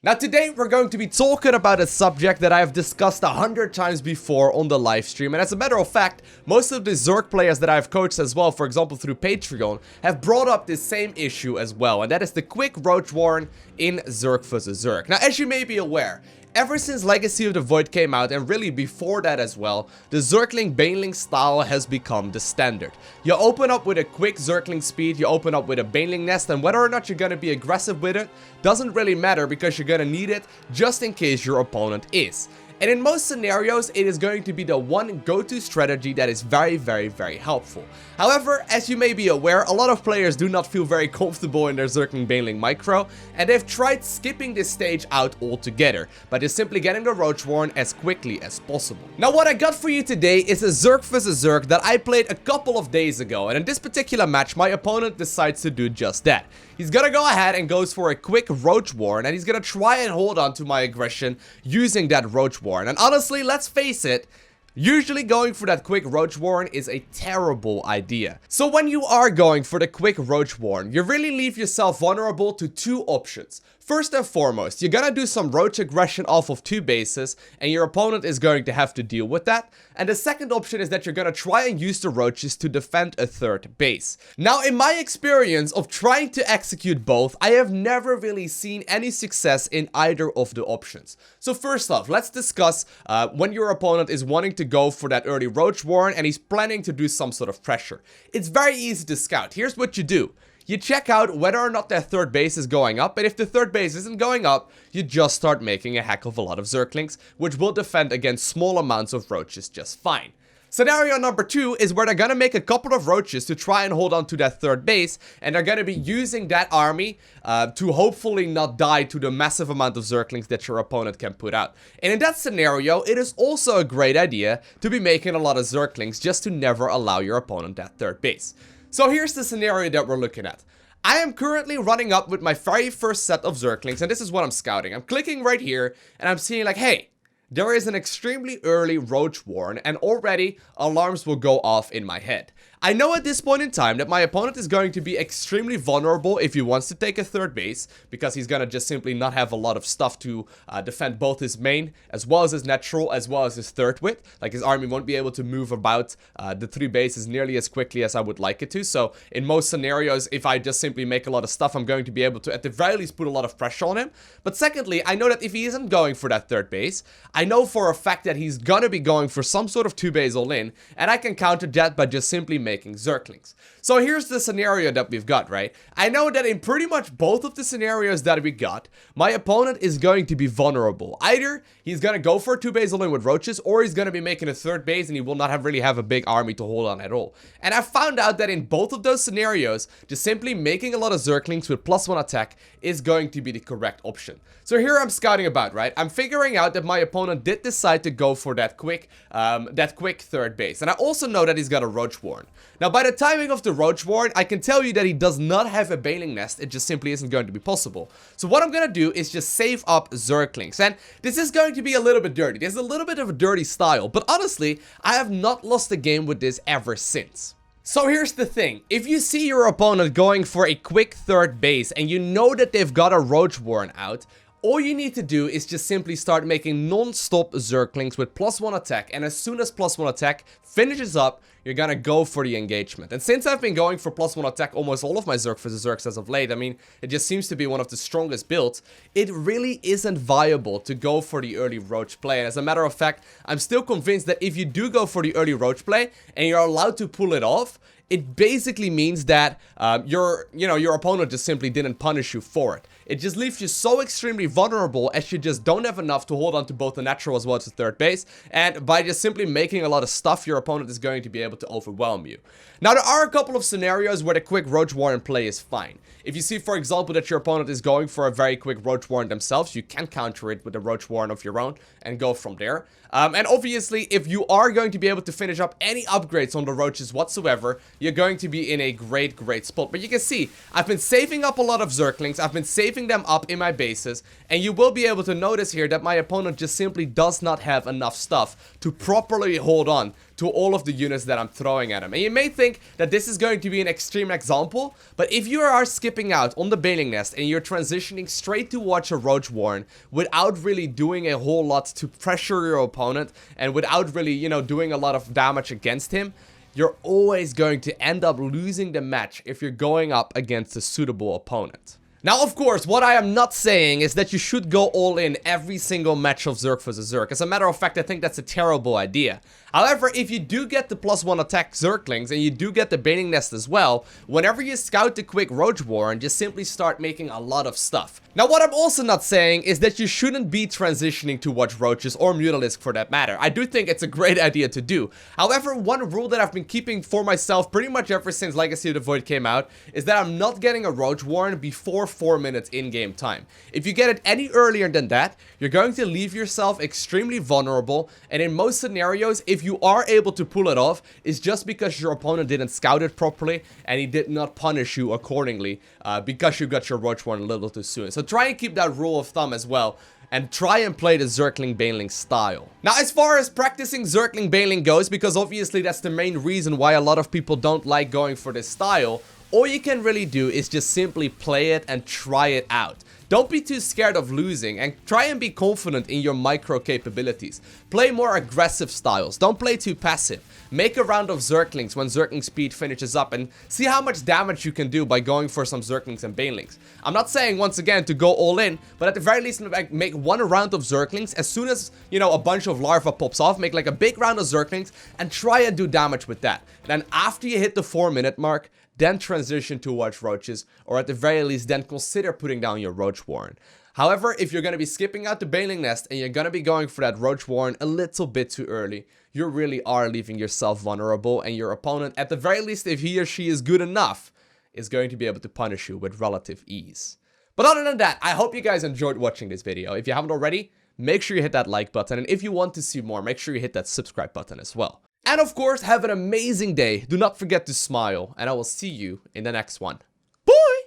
Now today we're going to be talking about a subject that I have discussed 100 times before on the live stream, and as a matter of fact, most of the Zerg players that I've coached as well, for example through Patreon, have brought up this same issue as well, and that is the quick Roach Warren in Zerg vs Zerg. Now as you may be aware, ever since Legacy of the Void came out, and really before that as well, the Zergling Baneling style has become the standard. You open up with a quick Zergling speed, you open up with a Baneling nest, and whether or not you're gonna be aggressive with it doesn't really matter because you're gonna need it just in case your opponent is. And in most scenarios, it is going to be the one go-to strategy that is very helpful. However, as you may be aware, a lot of players do not feel very comfortable in their Zergling Baneling micro, and they've tried skipping this stage out altogether, by just simply getting the Roach Warren as quickly as possible. Now what I got for you today is a Zerg vs Zerg that I played a couple of days ago, and in this particular match, my opponent decides to do just that. He's gonna go ahead and goes for a quick Roach Warren, and he's gonna try and hold on to my aggression using that Roach Warren. And honestly, let's face it, usually going for that quick Roach Warren is a terrible idea. So when you are going for the quick Roach Warren, you really leave yourself vulnerable to two options. First and foremost, you're gonna do some roach aggression off of two bases, and your opponent is going to have to deal with that. And the second option is that you're gonna try and use the roaches to defend a third base. Now, in my experience of trying to execute both, I have never really seen any success in either of the options. So first off, let's discuss when your opponent is wanting to go for that early Roach Warren and he's planning to do some sort of pressure. It's very easy to scout. Here's what you do. You check out whether or not their third base is going up, and if the third base isn't going up, you just start making a heck of a lot of Zerglings, which will defend against small amounts of roaches just fine. Scenario number 2 is where they're gonna make a couple of roaches to try and hold on to that third base, and they're gonna be using that army to hopefully not die to the massive amount of Zerglings that your opponent can put out. And in that scenario, it is also a great idea to be making a lot of Zerglings just to never allow your opponent that third base. So here's the scenario that we're looking at. I am currently running up with my very first set of Zerglings, and this is what I'm scouting. I'm clicking right here, and I'm seeing like, hey, there is an extremely early Roach Warren, and already alarms will go off in my head. I know at this point in time that my opponent is going to be extremely vulnerable if he wants to take a third base, because he's gonna just simply not have a lot of stuff to defend both his main, as well as his natural, as well as his third wit. Like, his army won't be able to move about the three bases nearly as quickly as I would like it to. So in most scenarios, if I just simply make a lot of stuff, I'm going to be able to at the very least put a lot of pressure on him. But secondly, I know that if he isn't going for that third base, I know for a fact that he's gonna be going for some sort of two base all in, and I can counter that by just simply making Zerglings. So here's the scenario that we've got, right? I know that in pretty much both of the scenarios that we got, my opponent is going to be vulnerable. Either he's gonna go for a two base all in with roaches, or he's gonna be making a third base and he will not really have a big army to hold on at all. And I found out that in both of those scenarios, just simply making a lot of Zerglings with +1 attack is going to be the correct option. So here I'm scouting about, right? I'm figuring out that my opponent did decide to go for that quick third base. And I also know that he's got a Roach Warren. Now, by the timing of the Roach Warren, I can tell you that he does not have a Baneling nest. It just simply isn't going to be possible. So what I'm going to do is just save up Zerglings. And this is going to be a little bit dirty. There's a little bit of a dirty style. But honestly, I have not lost a game with this ever since. So here's the thing. If you see your opponent going for a quick third base and you know that they've got a Roach Warren out, all you need to do is just simply start making non-stop Zerglings with +1 attack, and as soon as +1 attack finishes up, you're gonna go for the engagement. And since I've been going for +1 attack almost all of my Zerg vs Zergs as of late, I mean, it just seems to be one of the strongest builds, it really isn't viable to go for the early Roach play. And as a matter of fact, I'm still convinced that if you do go for the early Roach play, and you're allowed to pull it off, it basically means that your opponent just simply didn't punish you for it. It just leaves you so extremely vulnerable as you just don't have enough to hold on to both the natural as well as the third base. And by just simply making a lot of stuff, your opponent is going to be able to overwhelm you. Now, there are a couple of scenarios where the quick Roach Warren play is fine. If you see, for example, that your opponent is going for a very quick Roach Warren themselves, you can counter it with a Roach Warren of your own and go from there. And obviously, if you are going to be able to finish up any upgrades on the Roaches whatsoever, you're going to be in a great spot. But you can see, I've been saving up a lot of Zerglings, I've been saving them up in my bases, and you will be able to notice here that my opponent just simply does not have enough stuff to properly hold on to all of the units that I'm throwing at him. And you may think that this is going to be an extreme example, but if you are skipping out on the Baneling Nest and you're transitioning straight to watch a Roach Warren without really doing a whole lot to pressure your opponent and without really, you know, doing a lot of damage against him, you're always going to end up losing the match if you're going up against a suitable opponent. Now, of course, what I am not saying is that you should go all in every single match of Zerg vs Zerg. As a matter of fact, I think that's a terrible idea. However, if you do get the +1 attack Zerglings and you do get the Baneling Nest as well, whenever you scout the quick Roach Warren, just simply start making a lot of stuff. Now, what I'm also not saying is that you shouldn't be transitioning to watch Roaches or Mutalisk for that matter. I do think it's a great idea to do. However, one rule that I've been keeping for myself pretty much ever since Legacy of the Void came out is that I'm not getting a Roach Warren before 4 minutes in-game time. If you get it any earlier than that, you're going to leave yourself extremely vulnerable, and in most scenarios, if you are able to pull it off, it's just because your opponent didn't scout it properly and he did not punish you accordingly because you got your Roach Warren a little too soon. So try and keep that rule of thumb as well, and try and play the Zergling Baneling style. Now, as far as practicing Zergling Baneling goes, because obviously that's the main reason why a lot of people don't like going for this style, all you can really do is just simply play it and try it out. Don't be too scared of losing, and try and be confident in your micro capabilities. Play more aggressive styles, don't play too passive. Make a round of Zerglings when Zergling speed finishes up and see how much damage you can do by going for some Zerglings and Banelings. I'm not saying once again to go all in, but at the very least make one round of Zerglings. As soon as, you know, a bunch of larva pops off, make like a big round of Zerglings and try and do damage with that. Then after you hit the 4-minute mark, then transition to watch Roaches, or at the very least then consider putting down your Roach Warren. However, if you're going to be skipping out the Baneling Nest and you're going to be going for that Roach Warren a little bit too early, you really are leaving yourself vulnerable, and your opponent, at the very least if he or she is good enough, is going to be able to punish you with relative ease. But other than that, I hope you guys enjoyed watching this video. If you haven't already, make sure you hit that like button, and if you want to see more, make sure you hit that subscribe button as well. And of course, have an amazing day. Do not forget to smile, and I will see you in the next one. Bye!